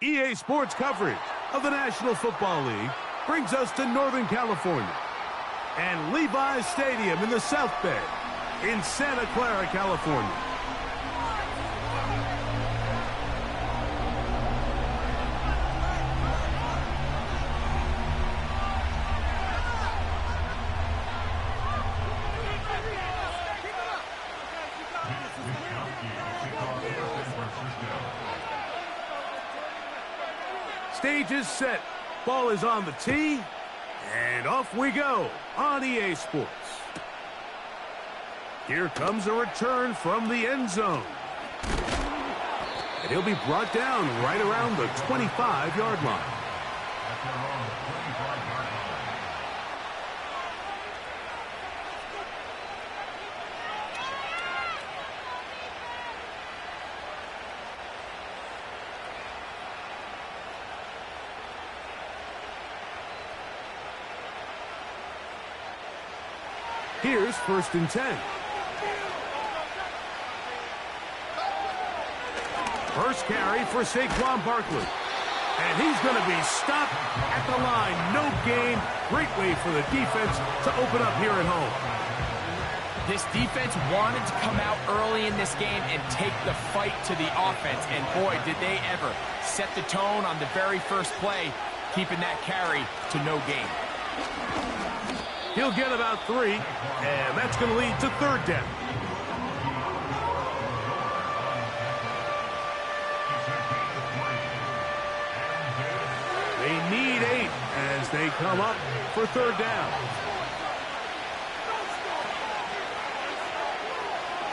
EA Sports coverage of the National Football League brings us to Northern California and Levi's Stadium in the South Bay in Santa Clara, California. Stage is set. Ball is on the tee. And off we go on EA Sports. Here comes a return from the end zone. And he'll be brought down right around the 25-yard line. Here's 1st and 10. First carry for Saquon Barkley. And he's going to be stopped at the line. No gain. Great way for the defense to open up here at home. This defense wanted to come out early in this game and take the fight to the offense. And boy, did they ever set the tone on the very first play, keeping that carry to no gain. He'll get about 3, and that's going to lead to 3rd down. They need 8 as they come up for 3rd down.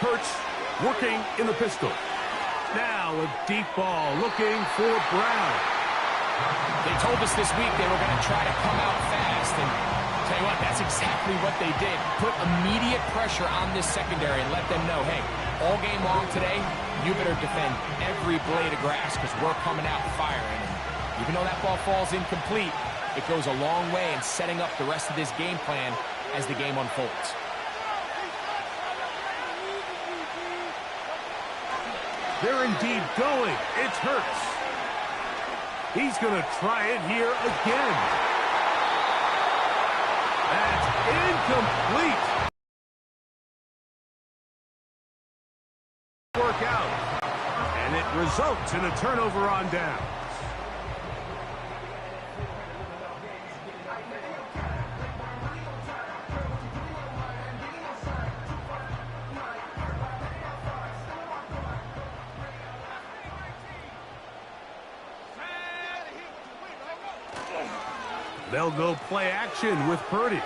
Hurts working in the pistol. Now a deep ball looking for Brown. They told us this week they were going to try to come out fast, and tell you what, that's exactly what they did. Put immediate pressure on this secondary and let them know, hey, all game long today, you better defend every blade of grass because we're coming out firing. Even though that ball falls incomplete, it goes a long way in setting up the rest of this game plan as the game unfolds. They're indeed going. It's Hurts. He's going to try it here again. That's incomplete. Work out. And it results in a turnover on downs. They'll go play action with Purdy.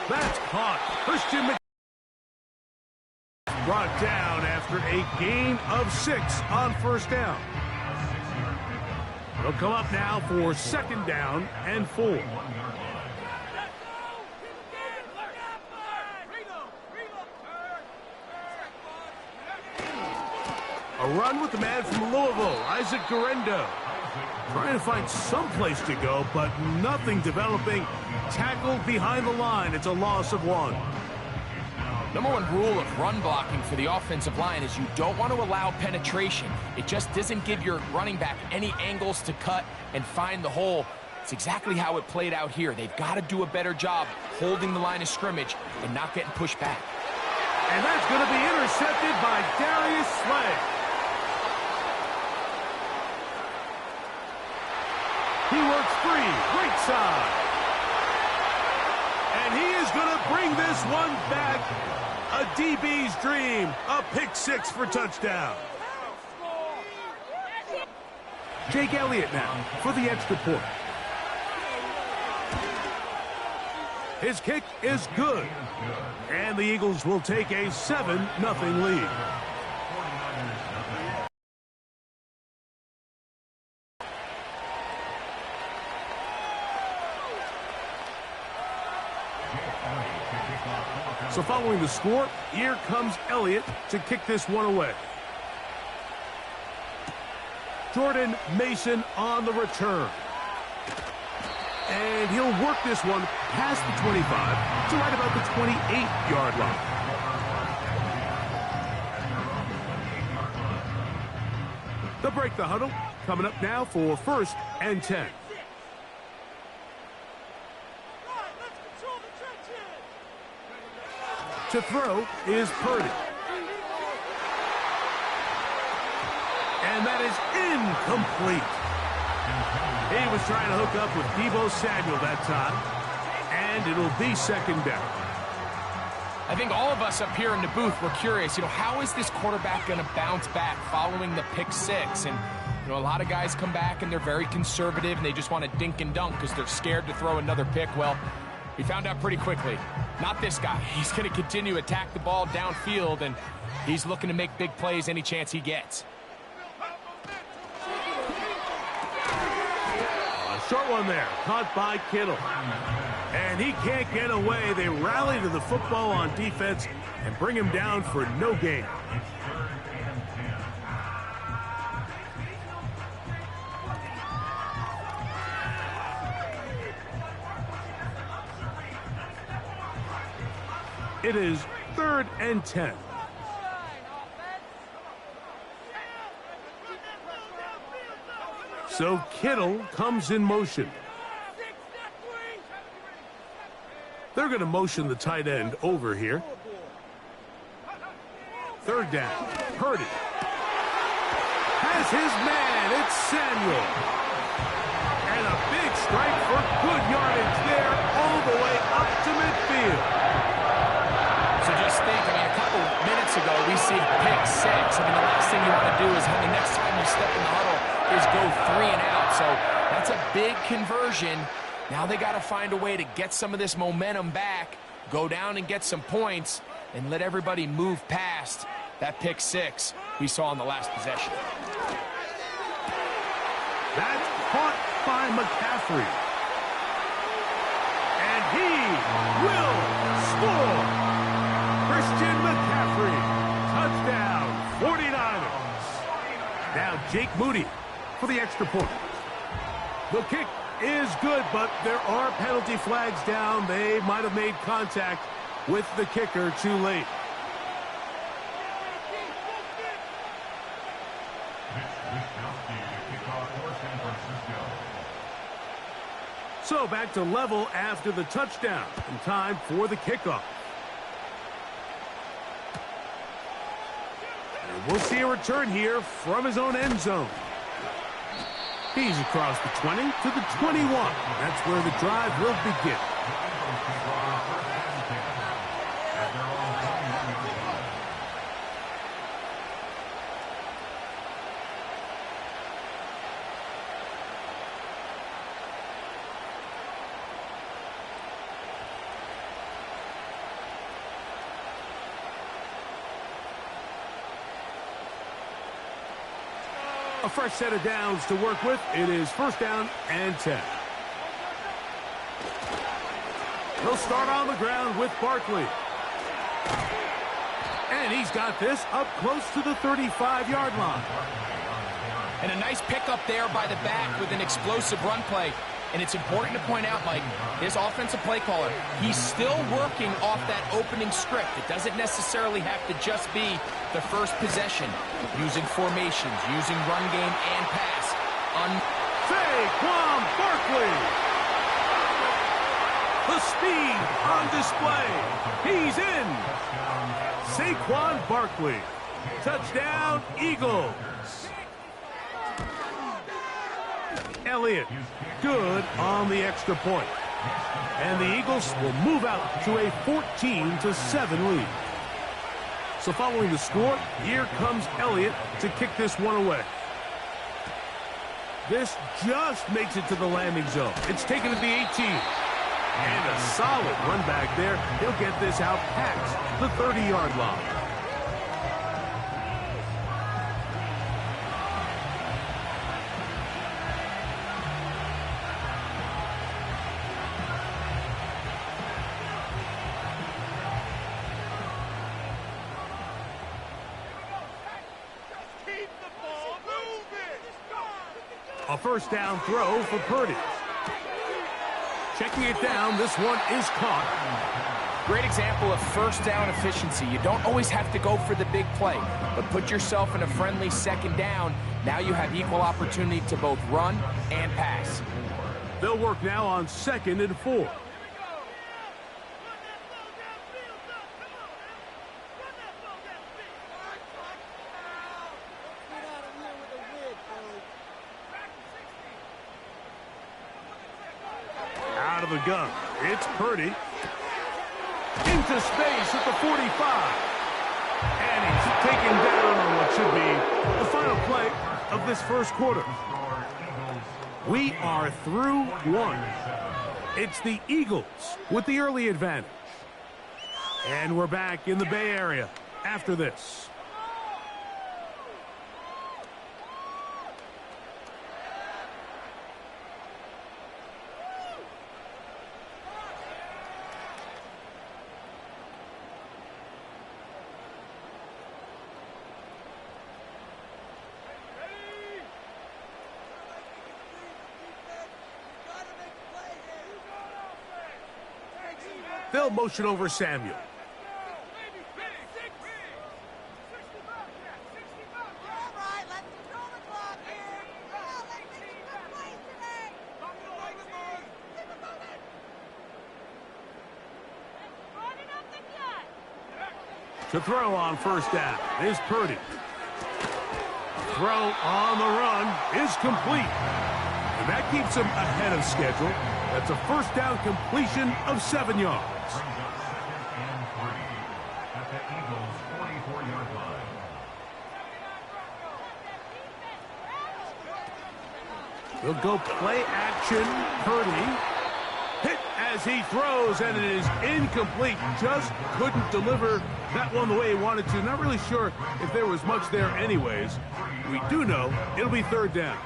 That's caught. Christian brought down after a gain of 6 on 1st down. They'll come up now for 2nd down and 4. A run with the man from Louisville, Isaac Guerrero. Trying to find some place to go, but nothing developing. Tackled behind the line. It's a loss of 1. Number 1 rule of run blocking for the offensive line is you don't want to allow penetration. It just doesn't give your running back any angles to cut and find the hole. It's exactly how it played out here. They've got to do a better job holding the line of scrimmage and not getting pushed back. And that's going to be intercepted by Darius Slay. He works free, right side. And he is going to bring this one back. A DB's dream, a pick 6 for touchdown. Jake Elliott now for the extra point. His kick is good. And the Eagles will take a 7-0 lead. So following the score, here comes Elliott to kick this one away. Jordan Mason on the return. And he'll work this one past the 25 to right about the 28-yard line. They'll break the huddle. Coming up now for 1st and 10. To throw is Purdy. And that is incomplete. He was trying to hook up with Deebo Samuel that time. And it'll be 2nd down. I think all of us up here in the booth were curious, how is this quarterback going to bounce back following the pick 6? And, a lot of guys come back and they're very conservative and they just want to dink and dunk because they're scared to throw another pick. Well, we found out pretty quickly. Not this guy. He's going to continue to attack the ball downfield, and he's looking to make big plays any chance he gets. A short one there, caught by Kittle. And he can't get away. They rally to the football on defense and bring him down for no gain. It is 3rd and 10. So Kittle comes in motion. They're going to motion the tight end over here. 3rd down. Purdy has his man. It's Samuel. And a big strike for good yardage there all the way up to midfield. So just think, a couple minutes ago, we see pick 6. The last thing you want to do is the next time you step in the huddle is go 3 and out. So that's a big conversion. Now they got to find a way to get some of this momentum back, go down and get some points, and let everybody move past that pick 6 we saw in the last possession. That's caught by McCaffrey. And he will score. Christian McCaffrey, touchdown, 49ers. Now Jake Moody for the extra point. The kick is good, but there are penalty flags down. They might have made contact with the kicker too late. So back to level after the touchdown, and time for the kickoff. We'll see a return here from his own end zone. He's across the 20 to the 21. That's where the drive will begin. A fresh set of downs to work with. It is 1st down and 10. He'll start on the ground with Barkley. And he's got this up close to the 35-yard line. And a nice pickup there by the back with an explosive run play. And it's important to point out, Mike, his offensive play caller, he's still working off that opening script. It doesn't necessarily have to just be the first possession. Using formations, using run game and pass. Saquon Barkley. The speed on display. He's in. Saquon Barkley. Touchdown, Eagles. Elliott, good on the extra point. And the Eagles will move out to a 14-7 lead. So following the score, here comes Elliott to kick this one away. This just makes it to the landing zone. It's taken to the 18. And a solid run back there. He'll get this out past the 30-yard line. A 1st down throw for Purdy. Checking it down, this one is caught. Great example of first down efficiency. You don't always have to go for the big play, but put yourself in a friendly second down. Now you have equal opportunity to both run and pass. They'll work now on 2nd and 4. Out of the gun, it's Purdy. Into space at the 45. And he's taken down on what should be the final play of this first quarter. We are through one. It's the Eagles with the early advantage. And we're back in the Bay Area after this. They'll motion over Samuel. To throw on first down is Purdy. Throw on the run is complete. And that keeps him ahead of schedule. That's a first down completion of 7 yards. They'll go play action. Purdy hit as he throws, and it is incomplete. Just couldn't deliver that one the way he wanted to. Not really sure if there was much there anyways. We do know it'll be 3rd down.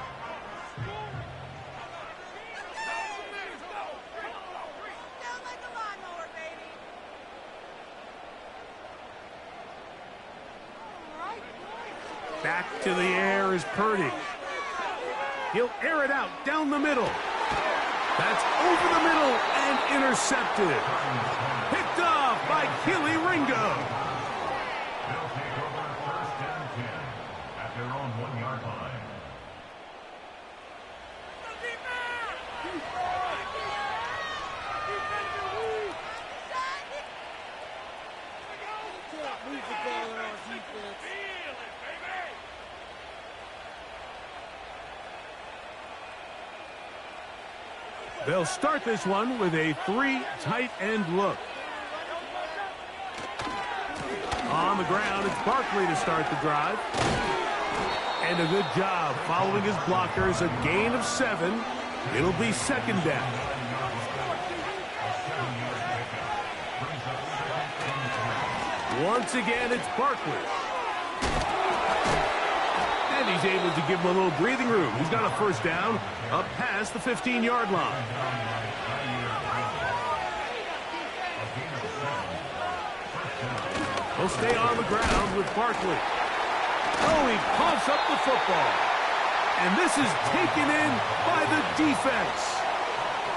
Back to the air is Purdy. He'll air it out down the middle. That's over the middle and intercepted. Picked off by Keely Ringo. They'll take over 1st and 10 at their own 1-yard line. They'll start this one with a 3 tight end look. On the ground, it's Barkley to start the drive. And a good job following his blockers. A gain of 7. It'll be 2nd down. Once again, it's Barkley. And he's able to give him a little breathing room. He's got a first down up past the 15-yard line. He'll stay on the ground with Barkley. Oh, he pumps up the football. And this is taken in by the defense.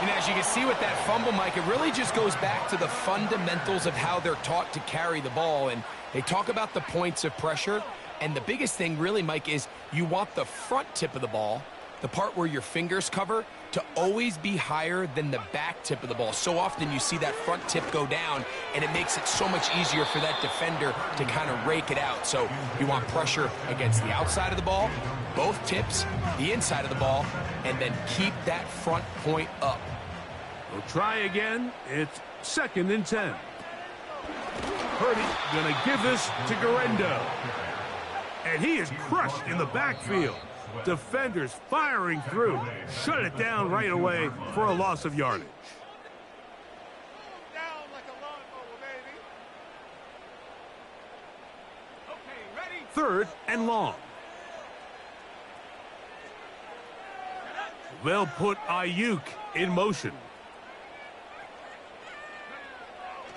And as you can see with that fumble, Mike, it really just goes back to the fundamentals of how they're taught to carry the ball. And they talk about the points of pressure. And the biggest thing really, Mike, is you want the front tip of the ball, the part where your fingers cover, to always be higher than the back tip of the ball. So often you see that front tip go down, and it makes it so much easier for that defender to kind of rake it out. So you want pressure against the outside of the ball, both tips, the inside of the ball, and then keep that front point up. We'll try again. It's 2nd and 10. Purdy going to give this to Garendo. And he is crushed in the backfield. Defenders firing through. Shut it down right away for a loss of yardage. 3rd and long. They'll put Ayuk in motion.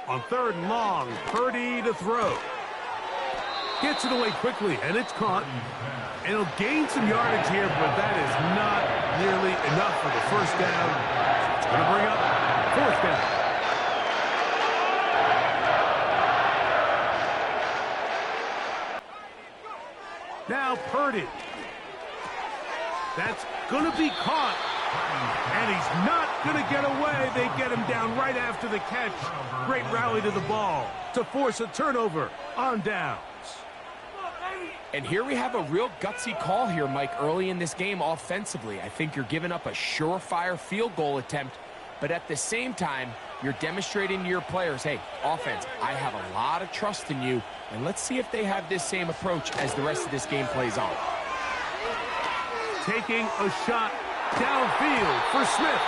On 3rd and long, Purdy to throw. Gets it away quickly, and it's caught. And he'll gain some yardage here, but that is not nearly enough for the first down. It's going to bring up 4th down. Now Purdy. That's going to be caught. And he's not going to get away. They get him down right after the catch. Great rally to the ball to force a turnover on downs. And here we have a real gutsy call here, Mike, early in this game offensively. I think you're giving up a surefire field goal attempt, but at the same time, you're demonstrating to your players, hey, offense, I have a lot of trust in you, and let's see if they have this same approach as the rest of this game plays on. Taking a shot downfield for Smith.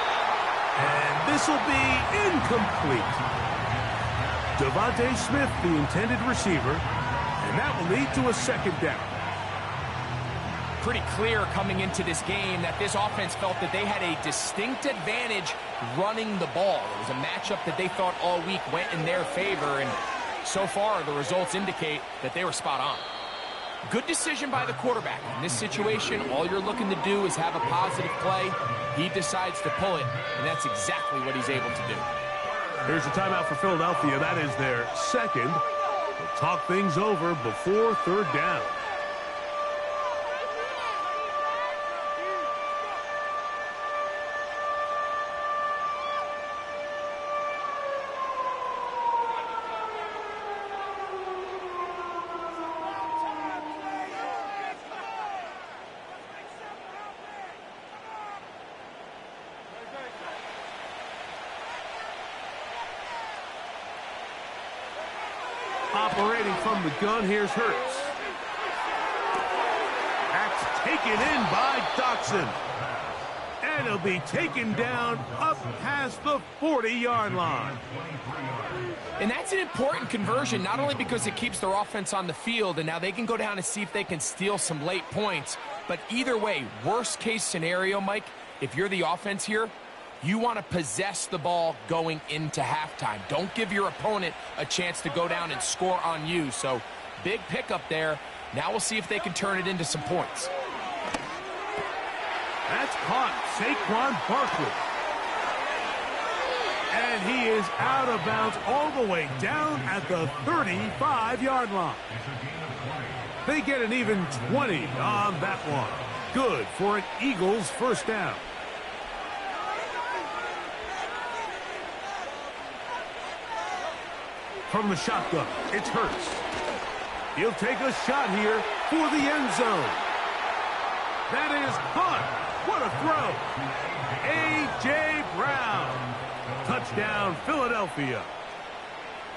And this will be incomplete. Devontae Smith, the intended receiver, and that will lead to a second down. Pretty clear coming into this game that this offense felt that they had a distinct advantage running the ball. It was a matchup that they thought all week went in their favor, and so far the results indicate that they were spot on. Good decision by the quarterback. In this situation, all you're looking to do is have a positive play. He decides to pull it, and that's exactly what he's able to do. Here's a timeout for Philadelphia. That is their second. They'll talk things over before third down. Operating from the gun, here's Hurts. That's taken in by Doxson. And he'll be taken down up past the 40-yard line. And that's an important conversion, not only because it keeps their offense on the field, and now they can go down and see if they can steal some late points. But either way, worst case scenario, Mike, if you're the offense here, you want to possess the ball going into halftime. Don't give your opponent a chance to go down and score on you. So, big pickup there. Now we'll see if they can turn it into some points. That's caught. Saquon Barkley. And he is out of bounds all the way down at the 35-yard line. They get an even 20 on that one. Good for an Eagles first down. From the shotgun, it's Hurts. He'll take a shot here for the end zone. That is caught. What a throw. A.J. Brown. Touchdown, Philadelphia.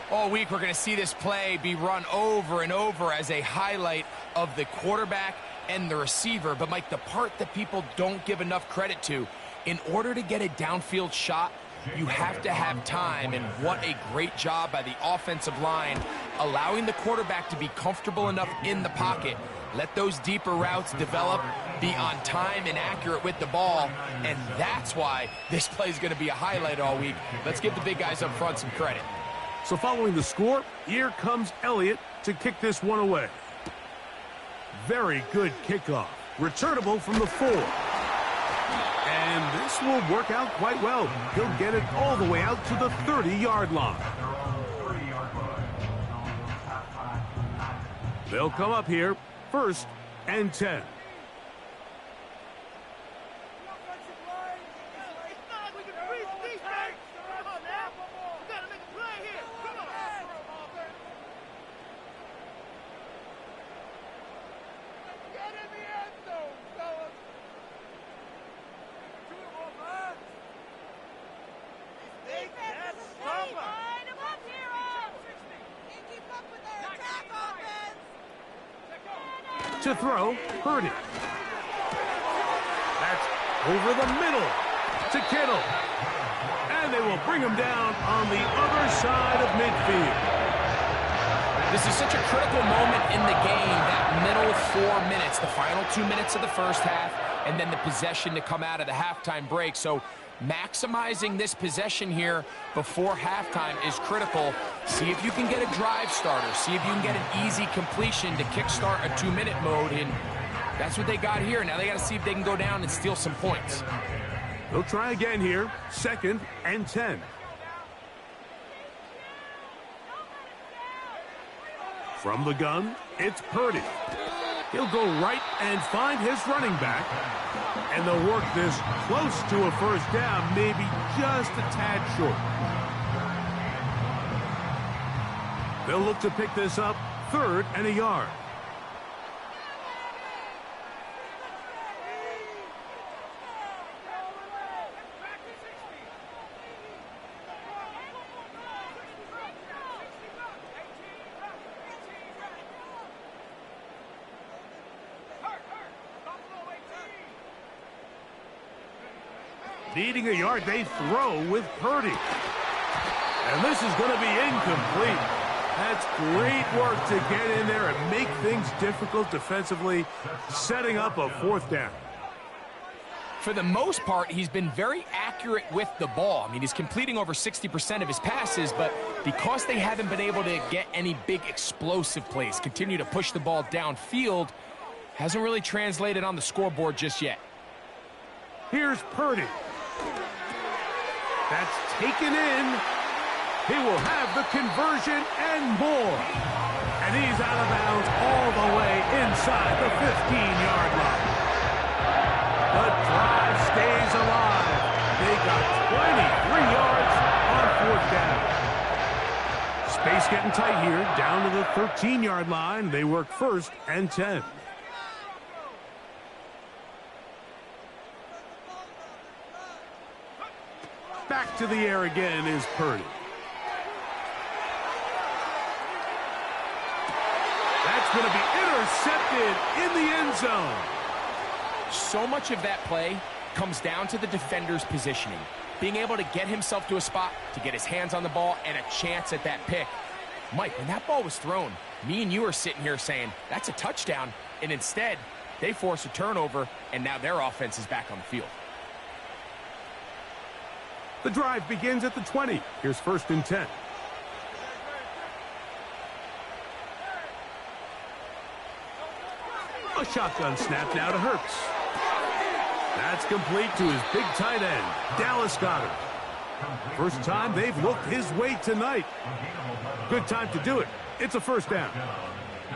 All week we're going to see this play be run over and over as a highlight of the quarterback and the receiver. But, Mike, the part that people don't give enough credit to, in order to get a downfield shot, you have to have time, and what a great job by the offensive line, allowing the quarterback to be comfortable enough in the pocket. Let those deeper routes develop, be on time and accurate with the ball, and that's why this play is going to be a highlight all week. Let's give the big guys up front some credit. So following the score, here comes Elliott to kick this one away. Very good kickoff. Returnable from the 4. And this will work out quite well. He'll get it all the way out to the 30-yard line. They'll come up here, 1st and 10. To throw, Purdy. That's over the middle to Kittle. And they will bring him down on the other side of midfield. This is such a critical moment in the game, that middle 4 minutes, the final 2 minutes of the first half, and then the possession to come out of the halftime break. So maximizing this possession here before halftime is critical. See if you can get a drive starter. See if you can get an easy completion to kickstart a 2-minute mode, and that's what they got here. Now they got to see if they can go down and steal some points. They'll try again here, 2nd and 10. From the gun, it's Purdy. He'll go right and find his running back. And they'll work this close to a first down, maybe just a tad short. They'll look to pick this up, 3rd and a yard. Needing a yard, they throw with Purdy. And this is going to be incomplete. That's great work to get in there and make things difficult defensively, setting up a 4th down. For the most part, he's been very accurate with the ball. I mean, he's completing over 60% of his passes, but because they haven't been able to get any big explosive plays, continue to push the ball downfield, hasn't really translated on the scoreboard just yet. Here's Purdy. That's taken in. He will have the conversion and more. And he's out of bounds all the way inside the 15-yard line. The drive stays alive. They got 23 yards on 4th down. Space getting tight here, down to the 13-yard line. They work 1st and 10. Back to the air again is Purdy. That's going to be intercepted in the end zone. So much of that play comes down to the defender's positioning. Being able to get himself to a spot, to get his hands on the ball, and a chance at that pick. Mike, when that ball was thrown, me and you are sitting here saying, that's a touchdown. And instead, they force a turnover, and now their offense is back on the field. The drive begins at the 20. Here's 1st and 10. A shotgun snap now to Hurts. That's complete to his big tight end, Dallas Goedert. First time they've looked his way tonight. Good time to do it. It's a 1st down.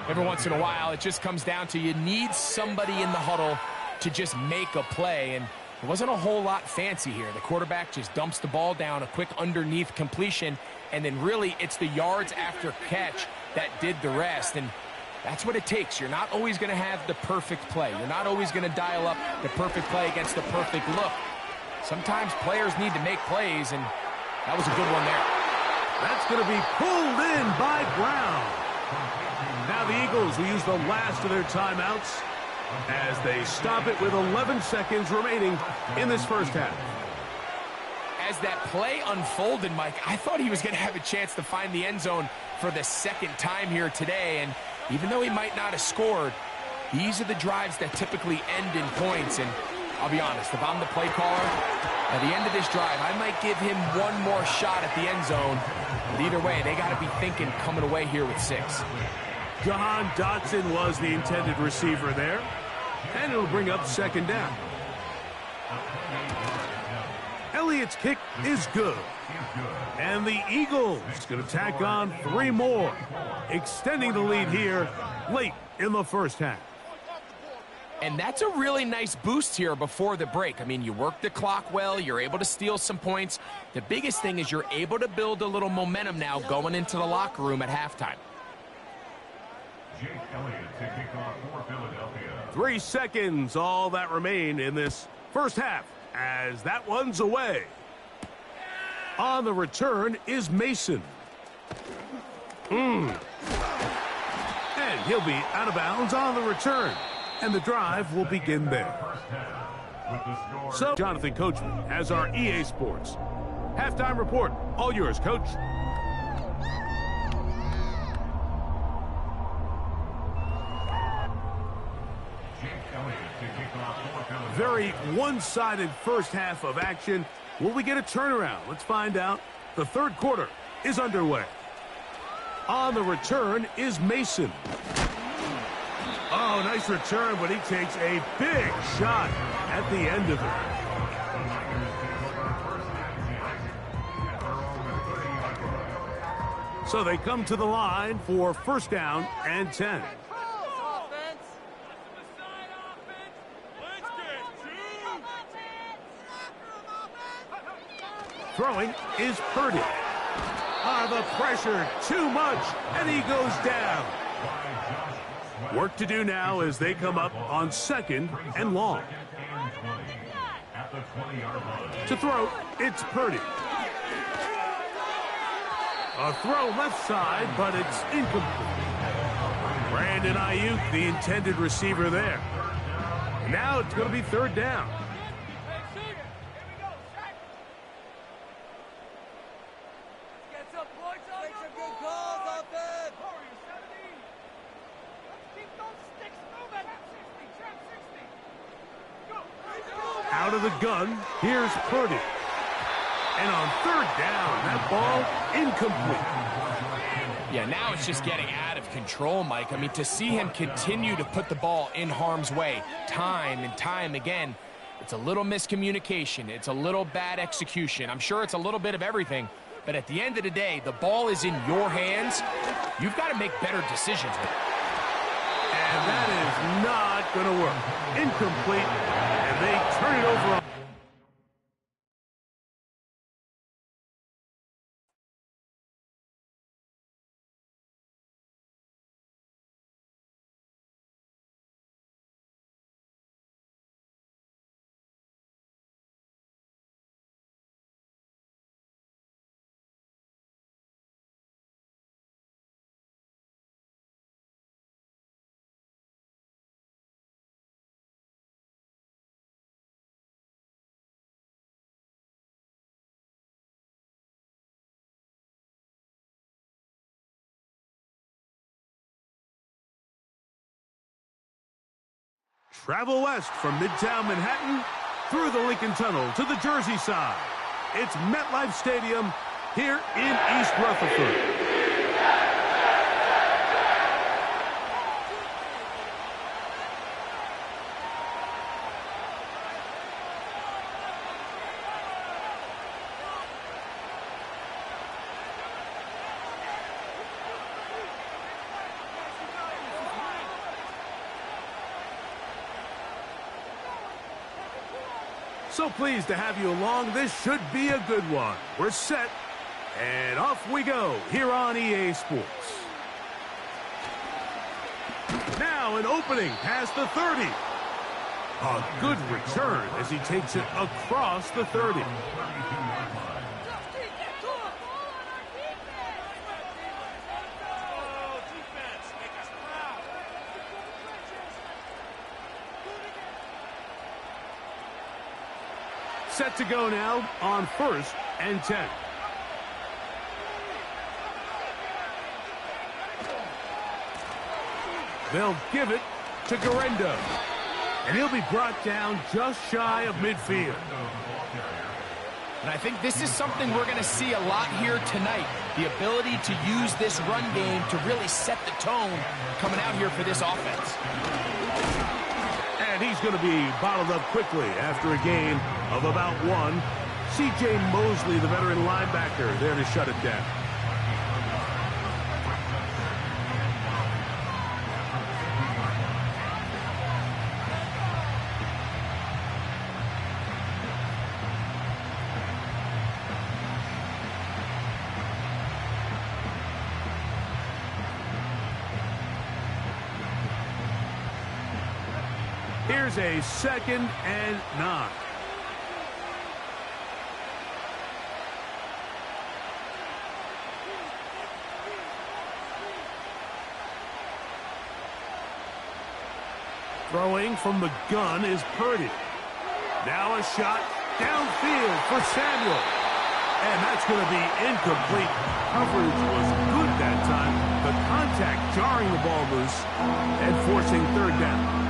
Every once in a while, it just comes down to you need somebody in the huddle to just make a play, and it wasn't a whole lot fancy here. The quarterback just dumps the ball down, a quick underneath completion, and then really it's the yards after catch that did the rest. And that's what it takes. You're not always going to have the perfect play. You're not always going to dial up the perfect play against the perfect look. Sometimes players need to make plays, and that was a good one there. That's going to be pulled in by Brown. Now the Eagles will use the last of their timeouts as they stop it with 11 seconds remaining in this 1st half. As that play unfolded, Mike, I thought he was going to have a chance to find the end zone for the 2nd time here today, and even though he might not have scored, these are the drives that typically end in points. And I'll be honest, if I'm the play caller, at the end of this drive, I might give him one more shot at the end zone. But either way, they got to be thinking coming away here with 6. Jahan Dotson was the intended receiver there. And it'll bring up 2nd down. Elliott's kick is good. And the Eagles going to tack on 3 more, extending the lead here late in the 1st half. And that's a really nice boost here before the break. I mean, you work the clock well. You're able to steal some points. The biggest thing is you're able to build a little momentum now going into the locker room at halftime. Jake Elliott to kick off for Philadelphia. 3 seconds, all that remain in this 1st half as that one's away. On the return is Mason. And he'll be out of bounds on the return. And the drive will begin there. So, Jonathan Coachman has our EA Sports halftime report. All yours, Coach. Very one-sided 1st half of action. Will we get a turnaround? Let's find out. The 3rd quarter is underway. On the return is Mason. Oh, nice return, but he takes a big shot at the end of it. So they come to the line for 1st down and 10. Throwing is Purdy. The pressure, too much, and he goes down. Work to do now as they come up on 2nd and long. To throw, it's Purdy. A throw left side, but it's incomplete. Brandon Ayuk, the intended receiver there. Now it's going to be 3rd down. Out of the gun, here's Purdy. And on 3rd down, that ball incomplete. Yeah, now it's just getting out of control, Mike. I mean, to see him continue to put the ball in harm's way time and time again, it's a little miscommunication. It's a little bad execution. I'm sure it's a little bit of everything. But at the end of the day, the ball is in your hands. You've got to make better decisions with it. And that is not going to work. Incomplete, and they turn it over. Travel west from Midtown Manhattan through the Lincoln Tunnel to the Jersey side. It's MetLife Stadium here in East Rutherford. So pleased to have you along. This should be a good one. We're set, and off we go here on EA Sports. Now an opening past the 30. A good return as he takes it across the 30. Set to go now on 1st and 10. They'll give it to Garendo. And he'll be brought down just shy of midfield. And I think this is something we're going to see a lot here tonight. The ability to use this run game to really set the tone coming out here for this offense. And he's going to be bottled up quickly after a gain of about 1. C.J. Mosley, the veteran linebacker, there to shut it down. Here's a 2nd and 9. Throwing from the gun is Purdy. Now a shot downfield for Samuel. And that's going to be incomplete. Coverage was good that time. The contact jarring the ball loose and forcing 3rd down.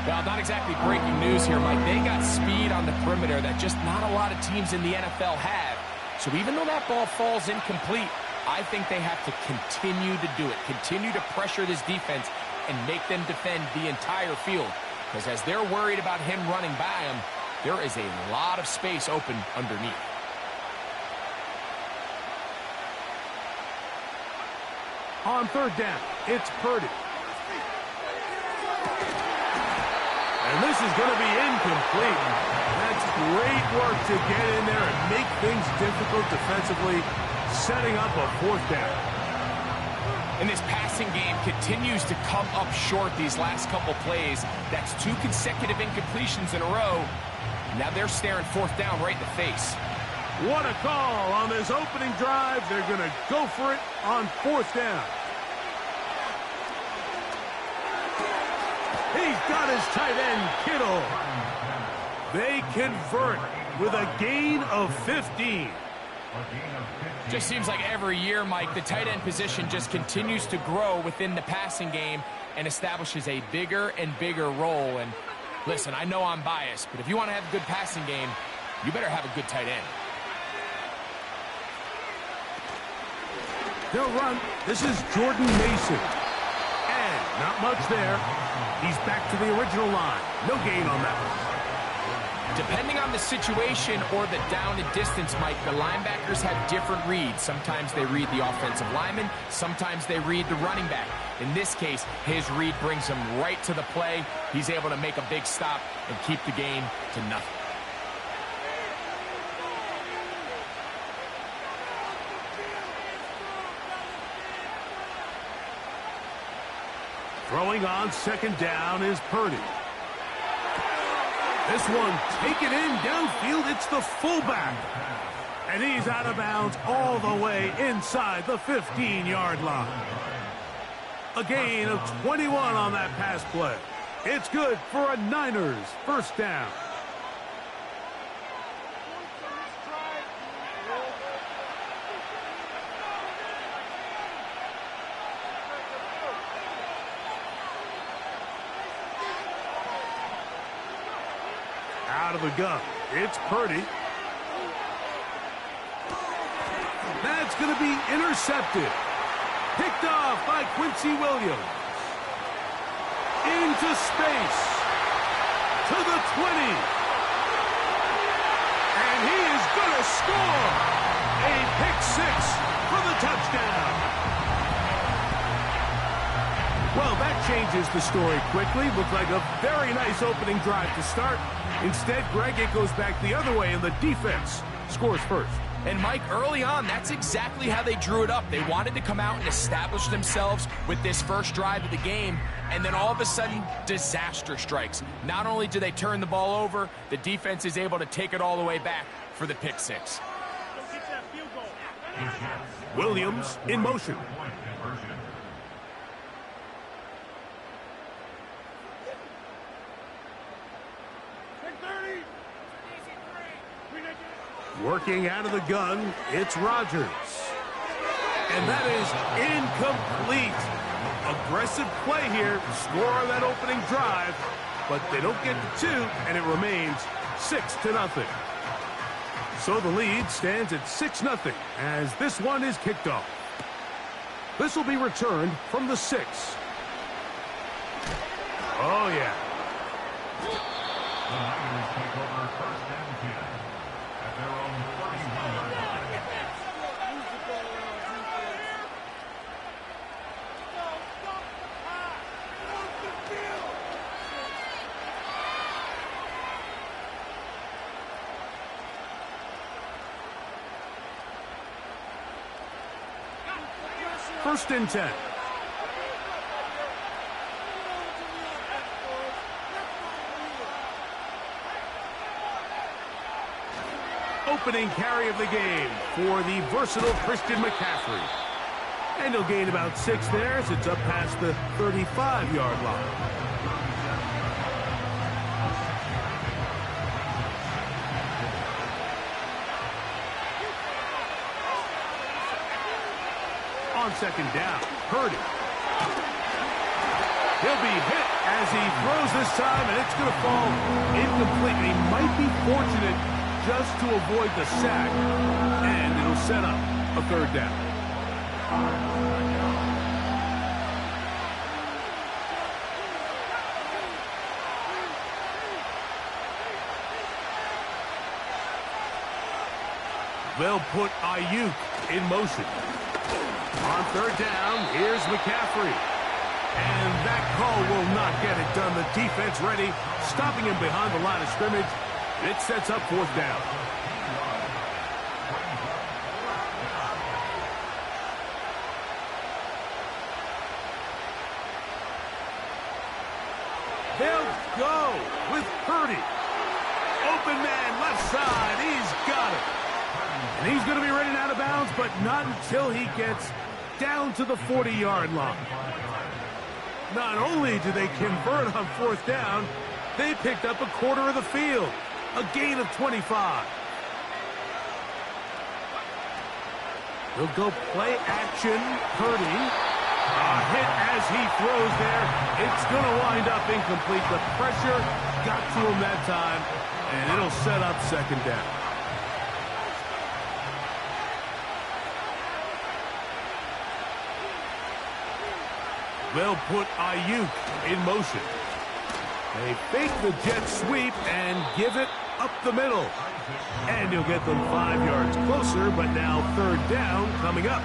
Well, not exactly breaking news here, Mike. They got speed on the perimeter that just not a lot of teams in the NFL have. So even though that ball falls incomplete, I think they have to continue to do it, continue to pressure this defense and make them defend the entire field. Because as they're worried about him running by them, there is a lot of space open underneath. On 3rd down, it's Purdy. And this is going to be incomplete. That's Great work to get in there and make things difficult defensively, setting up a fourth down. And this passing game continues to come up short these last couple plays. That's 2 consecutive incompletions in a row. Now they're staring fourth down right in the face. What a call on this opening drive. They're going to go for it on fourth down. He's got his tight end, Kittle. They convert with a gain of 15. Just seems like every year, Mike, the tight end position just continues to grow within the passing game and establishes a bigger and bigger role. And listen, I know I'm biased, but if you want to have a good passing game, you better have a good tight end. They'll run. This is Jordan Mason. And not much there. He's back to the original line. No gain on that one. Depending on the situation or the down and distance, Mike, the linebackers have different reads. Sometimes they read the offensive lineman. Sometimes they read the running back. In this case, his read brings him right to the play. He's able to make a big stop and keep the game to nothing. Throwing on second down is Purdy. This one taken in downfield. It's the fullback. And he's out of bounds all the way inside the 15-yard line. A gain of 21 on that pass play. It's good for a Niners first down. Out of the gun. It's Purdy. That's going to be intercepted. Picked off by Quincy Williams. Into space. To the 20. And he is going to score. A pick six for the touchdown. Well, that changes the story quickly. Looked like a very nice opening drive to start. Instead, Greg, it goes back the other way, and the defense scores first. And, Mike, early on, that's exactly how they drew it up. They wanted to come out and establish themselves with this first drive of the game, and then all of a sudden, disaster strikes. Not only do they turn the ball over, the defense is able to take it all the way back for the pick six. Williams in motion. Working out of the gun, it's Rodgers. And that is incomplete. Aggressive play here to score on that opening drive, but they don't get to 2, and it remains 6-0. So the lead stands at 6-0 as this one is kicked off. This will be returned from the 6. Oh, yeah. The Niners take over first and 10 at their own 31-yard line. First and 10. Opening carry of the game for the versatile Christian McCaffrey. And he'll gain about 6 there as it's up past the 35-yard line. On second down, Purdy. He'll be hit as he throws this time, and it's going to fall incomplete. He might be fortunate just to avoid the sack, and it'll set up a third down. They'll put Ayuk in motion. On third down, here's McCaffrey. And that call will not get it done. The defense ready, stopping him behind the line of scrimmage. It sets up fourth down. They'll go with Purdy. Open man, left side. He's got it. And he's going to be running out of bounds, but not until he gets down to the 40-yard line. Not only do they convert on fourth down, they picked up a quarter of the field. A gain of 25. They'll go play action. Purdy. A hit as he throws there. It's going to wind up incomplete. The pressure got to him that time, and it'll set up second down. They'll put Ayuk in motion. They fake the jet sweep and give it up the middle. And you'll get them 5 yards closer, but now third down coming up.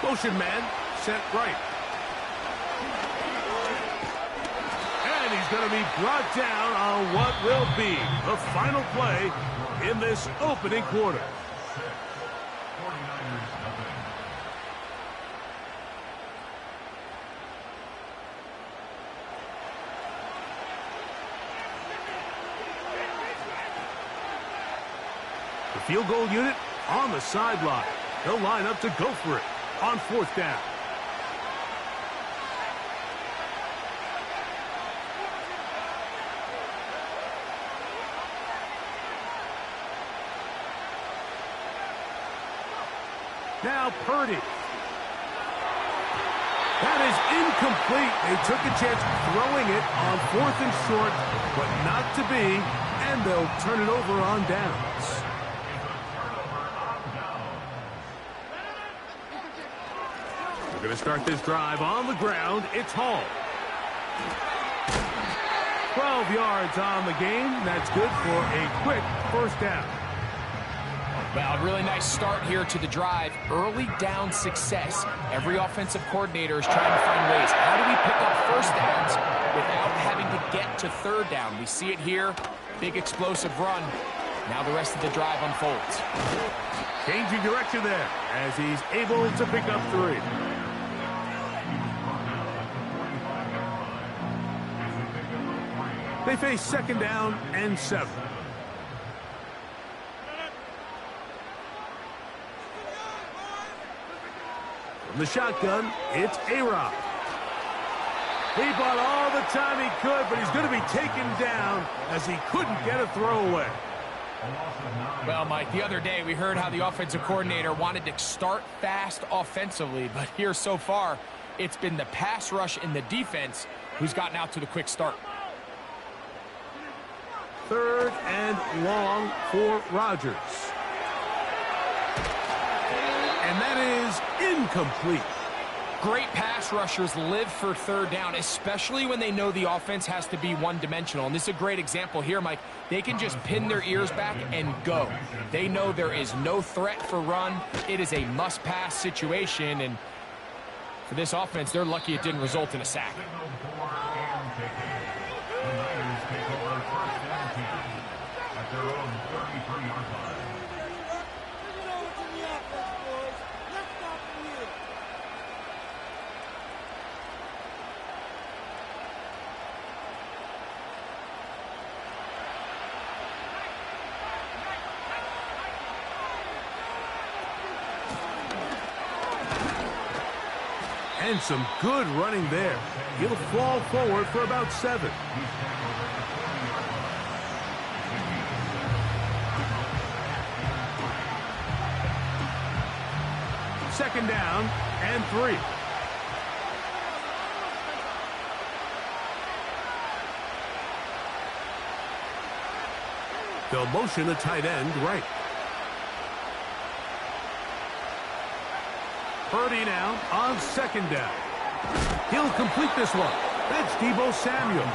Motion man set right. Going to be brought down on what will be the final play in this opening quarter. The field goal unit on the sideline. They'll line up to go for it on fourth down. Now Purdy. That is incomplete. They took a chance throwing it on fourth and short, but not to be, and they'll turn it over on downs. We're going to start this drive on the ground. It's Hall. 12 yards on the game. That's good for a quick first down. Well, a really nice start here to the drive. Early down success. Every offensive coordinator is trying to find ways. How do we pick up first downs without having to get to third down? We see it here. Big explosive run. Now the rest of the drive unfolds. Changing direction there as he's able to pick up 3. They face second down and 7. From the shotgun, it's A-Rod. He bought all the time he could, but he's going to be taken down as he couldn't get a throwaway. Well, Mike, the other day we heard how the offensive coordinator wanted to start fast offensively, but here so far, it's been the pass rush and the defense who's gotten out to the quick start. Third and long for Rodgers. And that is incomplete. Great pass rushers live for third down, especially when they know the offense has to be one-dimensional. And this is a great example here, Mike. They can just pin their ears back and go. They know there is no threat for run. It is a must-pass situation. And for this offense, they're lucky it didn't result in a sack. And some good running there. He'll fall forward for about 7. Second down and 3. They'll motion the tight end right. Purdy now on second down. He'll complete this one. That's Deebo Samuel.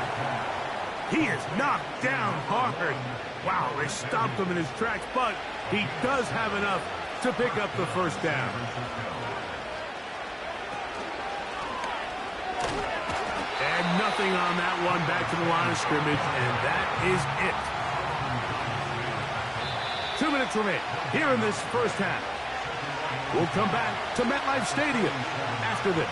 He is knocked down hard. Wow, they stopped him in his tracks, but he does have enough to pick up the first down. And nothing on that one, back to the line of scrimmage, and that is it. 2 minutes remain here in this first half. We'll come back to MetLife Stadium after this.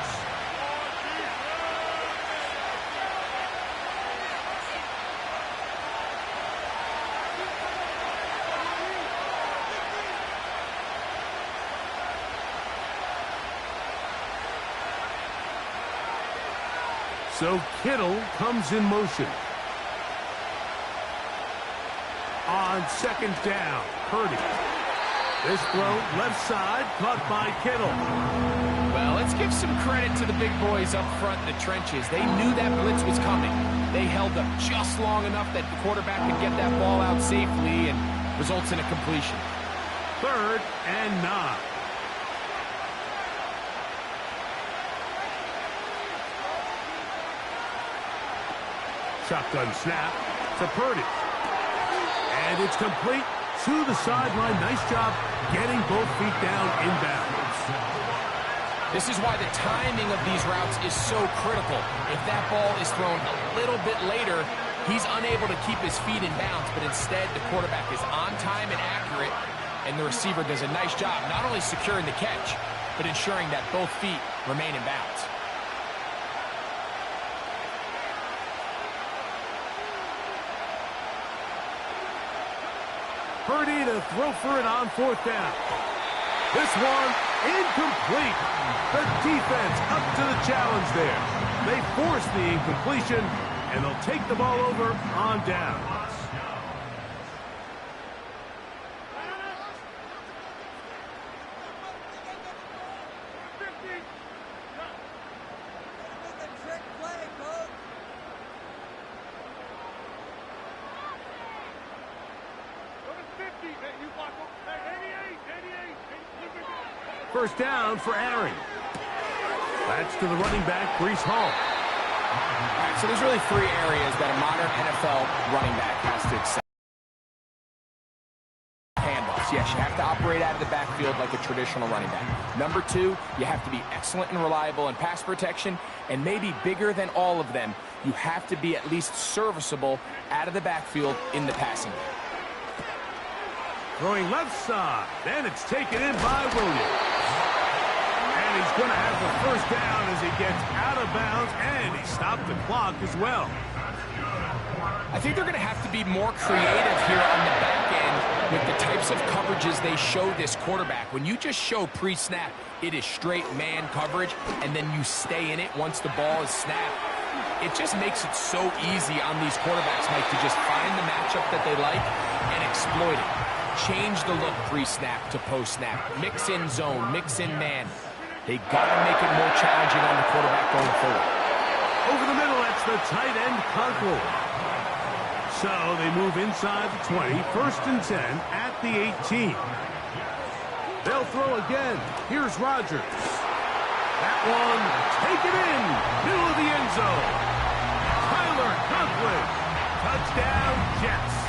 So Kittle comes in motion. On second down, Purdy. This throw, left side, caught by Kittle. Well, let's give some credit to the big boys up front in the trenches. They knew that blitz was coming. They held up just long enough that the quarterback could get that ball out safely and results in a completion. 3rd and 9. Shotgun snap to Purdy. And it's complete to the sideline. Nice job getting both feet down inbounds. This is why the timing of these routes is so critical. If that ball is thrown a little bit later, he's unable to keep his feet in bounds, but instead the quarterback is on time and accurate, and the receiver does a nice job not only securing the catch, but ensuring that both feet remain in bounds. Purdy to throw for it on 4th down. This one incomplete. The defense up to the challenge there. They force the incompletion, and they'll take the ball over on down. First down for Aaron. That's to the running back, Breece Hall. All right, so there's really 3 areas that a modern NFL running back has to excel. Handoffs. Yes, you have to operate out of the backfield like a traditional running back. Number 2, you have to be excellent and reliable in pass protection, and maybe bigger than all of them, you have to be at least serviceable out of the backfield in the passing game. Throwing left side, and it's taken in by Williams. And he's going to have the first down as he gets out of bounds, and he stopped the clock as well. I think they're going to have to be more creative here on the back end with the types of coverages they show this quarterback. When you just show pre-snap, it is straight man coverage, and then you stay in it once the ball is snapped. It just makes it so easy on these quarterbacks, Mike, to just find the matchup that they like and exploit it. Change the look pre-snap to post-snap. Mix in zone, mix in man. They got to make it more challenging on the quarterback going forward. Over the middle, that's the tight end, Conklin. So they move inside the 20, 1st and 10 at the 18. They'll throw again. Here's Rodgers. That one taken in, middle of the end zone. Tyler Conklin, touchdown Jets.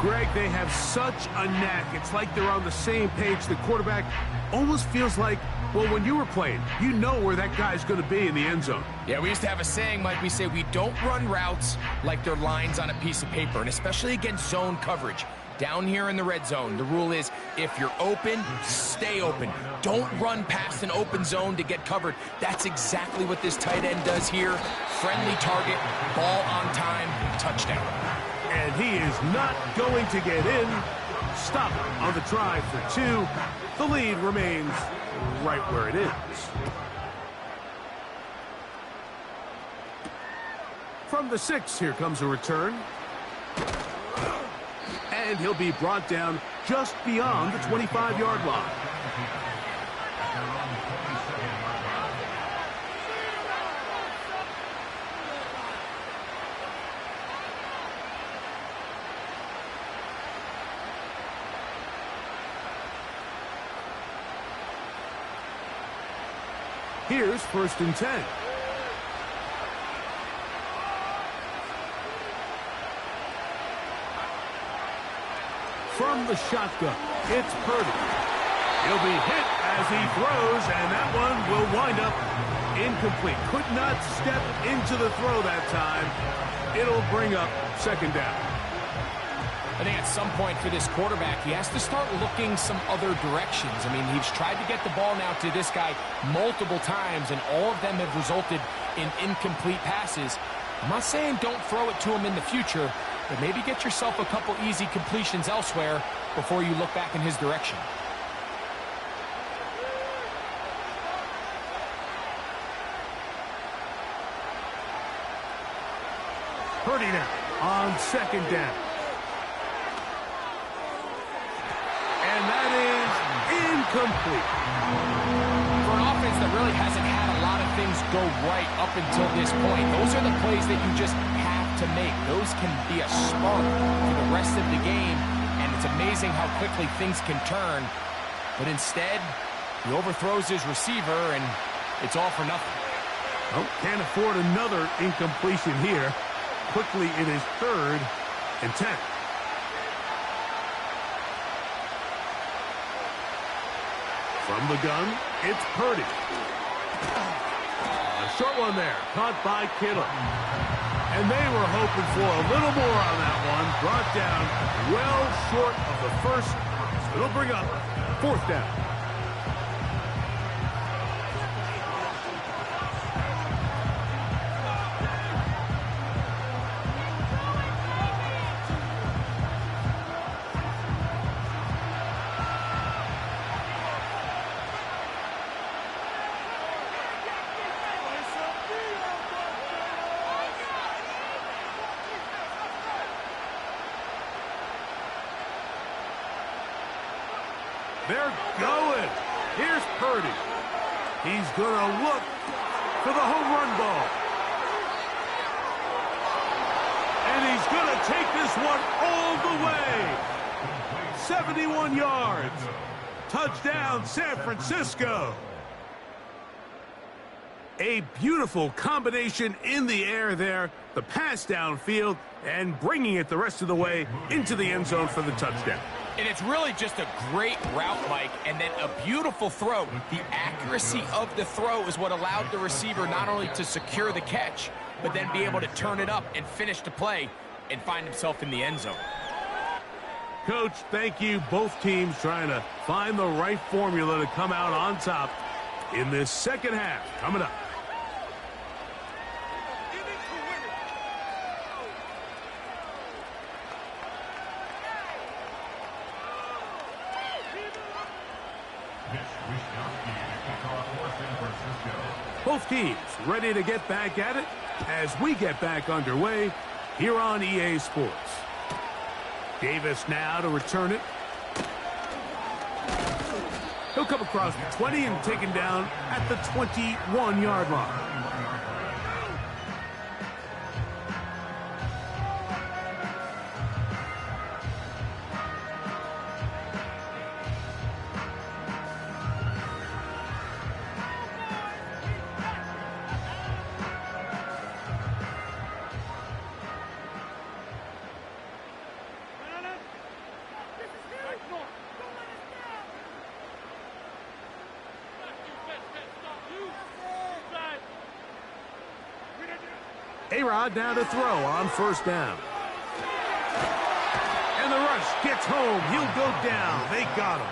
Greg, they have such a knack. It's like they're on the same page. The quarterback almost feels like, well, when you were playing, you know where that guy's going to be in the end zone. Yeah, we used to have a saying, Mike. We say we don't run routes like they're lines on a piece of paper, and especially against zone coverage. Down here in the red zone, the rule is if you're open, stay open. Don't run past an open zone to get covered. That's exactly what this tight end does here. Friendly target, ball on time, touchdown. And he is not going to get in. Stop on the try for 2. The lead remains right where it is. From the 6, here comes a return. And he'll be brought down just beyond the 25-yard line. Here's 1st and 10. from the shotgun. It's Purdy. He'll be hit as he throws, and that one will wind up incomplete. Could not step into the throw that time. It'll bring up second down. I think at some point for this quarterback, he has to start looking some other directions. I mean, he's tried to get the ball now to this guy multiple times, and all of them have resulted in incomplete passes. I'm not saying don't throw it to him in the future, but maybe get yourself a couple easy completions elsewhere before you look back in his direction. Purdy now on second down. And that is incomplete. For an offense that really hasn't had a lot of things go right up until this point, those are the plays that you just have to make. Those can be a spark for the rest of the game, and it's amazing how quickly things can turn. But instead, he overthrows his receiver, and it's all for nothing. Oh, can't afford another incompletion here. Quickly, it is 3rd and 10. From the gun, it's Purdy. A short one there, caught by Kittle. And they were hoping for a little more on that one. Brought down well short of the first. So it'll bring up 4th down. They're going. Here's Purdy. He's going to look for the home run ball. And he's going to take this one all the way. 71 yards. Touchdown, San Francisco. A beautiful combination in the air there. The pass downfield and bringing it the rest of the way into the end zone for the touchdown. And it's really just a great route, Mike, and then a beautiful throw. The accuracy of the throw is what allowed the receiver not only to secure the catch, but then be able to turn it up and finish the play and find himself in the end zone. Coach, thank you. Both teams trying to find the right formula to come out on top in this second half. Coming up. Both teams ready to get back at it as we get back underway here on EA Sports. Davis now to return it. He'll come across the 20 and taken down at the 21-yard line. A-Rod now to throw on first down. And the rush gets home. He'll go down. They got him.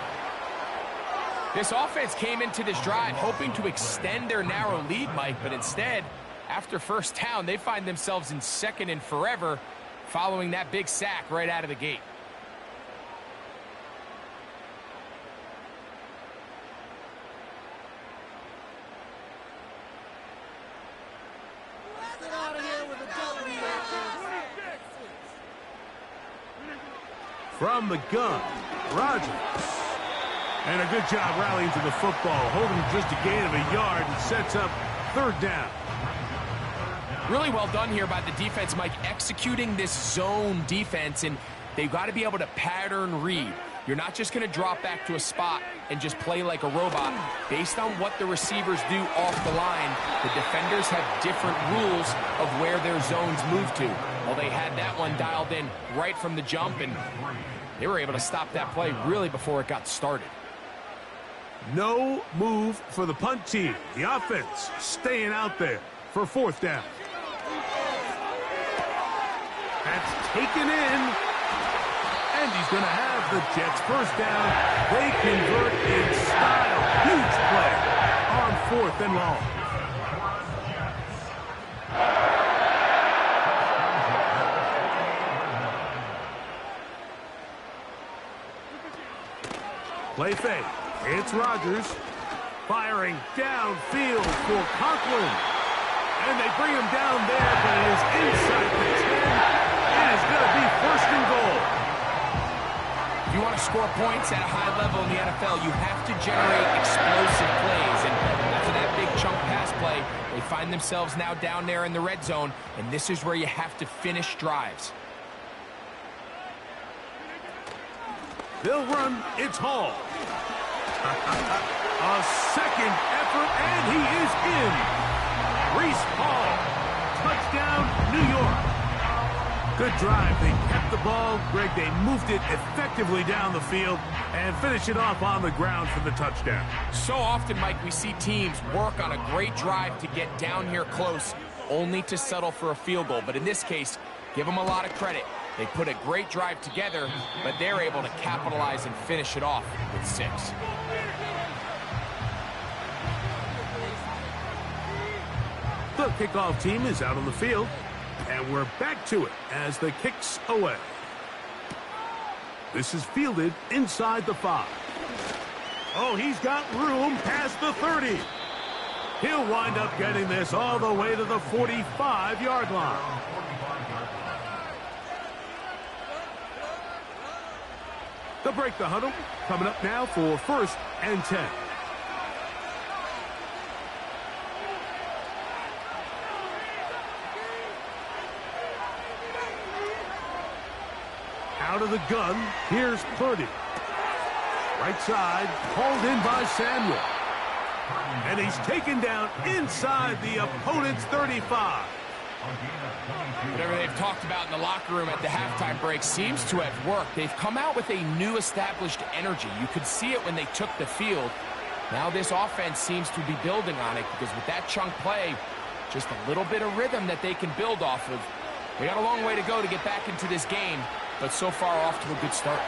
This offense came into this drive hoping to extend their narrow lead, Mike, but instead, after first down, they find themselves in 2nd and forever following that big sack right out of the gate. From the gun, Rodgers. And a good job rallying to the football, holding just a gain of a yard and sets up 3rd down. Really well done here by the defense, Mike, executing this zone defense, and they've got to be able to pattern read. You're not just going to drop back to a spot and just play like a robot. Based on what the receivers do off the line, the defenders have different rules of where their zones move to. Well, they had that one dialed in right from the jump, and They were able to stop that play really before it got started. No move for the punt team. The offense staying out there for 4th down. That's taken in. And he's going to have the Jets 1st down. They convert in style. Huge play on 4th and long. Play fake. It's Rodgers firing downfield for Conklin. And they bring him down there, but it is inside the 10. It is going to be 1st and goal. If you want to score points at a high level in the NFL, you have to generate explosive plays. And after that big chunk pass play, they find themselves now down there in the red zone. And this is where you have to finish drives. They'll run. It's Hall. A second effort, and he is in. Reese Hall. Touchdown, New York. Good drive. They kept the ball. Greg, they moved it effectively down the field and finish it off on the ground for the touchdown. So often, Mike, we see teams work on a great drive to get down here close, only to settle for a field goal. But in this case, give them a lot of credit. They put a great drive together, but they're able to capitalize and finish it off with 6. The kickoff team is out on the field, and we're back to it as the kick's away. This is fielded inside the 5. Oh, he's got room past the 30. He'll wind up getting this all the way to the 45-yard line. They'll break the huddle. Coming up now for 1st and 10. Out of the gun, here's Purdy. Right side, hauled in by Samuel. And he's taken down inside the opponent's 35. Whatever they've talked about in the locker room at the halftime break seems to have worked. They've come out with a new established energy. You could see it when they took the field. Now this offense seems to be building on it because with that chunk play, just a little bit of rhythm that they can build off of. They got a long way to go to get back into this game, but so far off to a good start.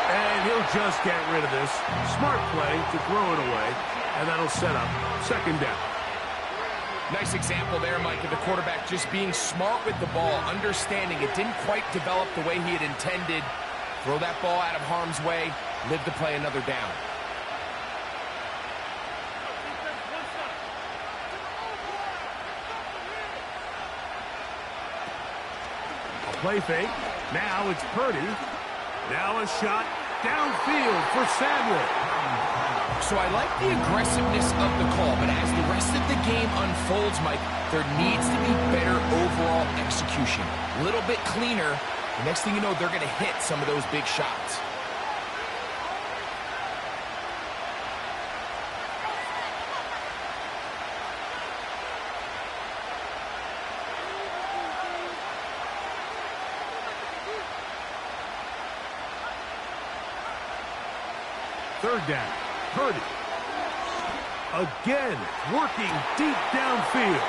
And he'll just get rid of this. Smart play to throw it away, and that'll set up 2nd down. Nice example there, Mike, of the quarterback just being smart with the ball, understanding it didn't quite develop the way he had intended. Throw that ball out of harm's way, live to play another down. A play fake. Now it's Purdy. Now a shot downfield for Samuel. So I like the aggressiveness of the call, but as the rest of the game unfolds, Mike, there needs to be better overall execution. A little bit cleaner. The next thing you know, they're going to hit some of those big shots. Third down. Purdy. Again, working deep downfield.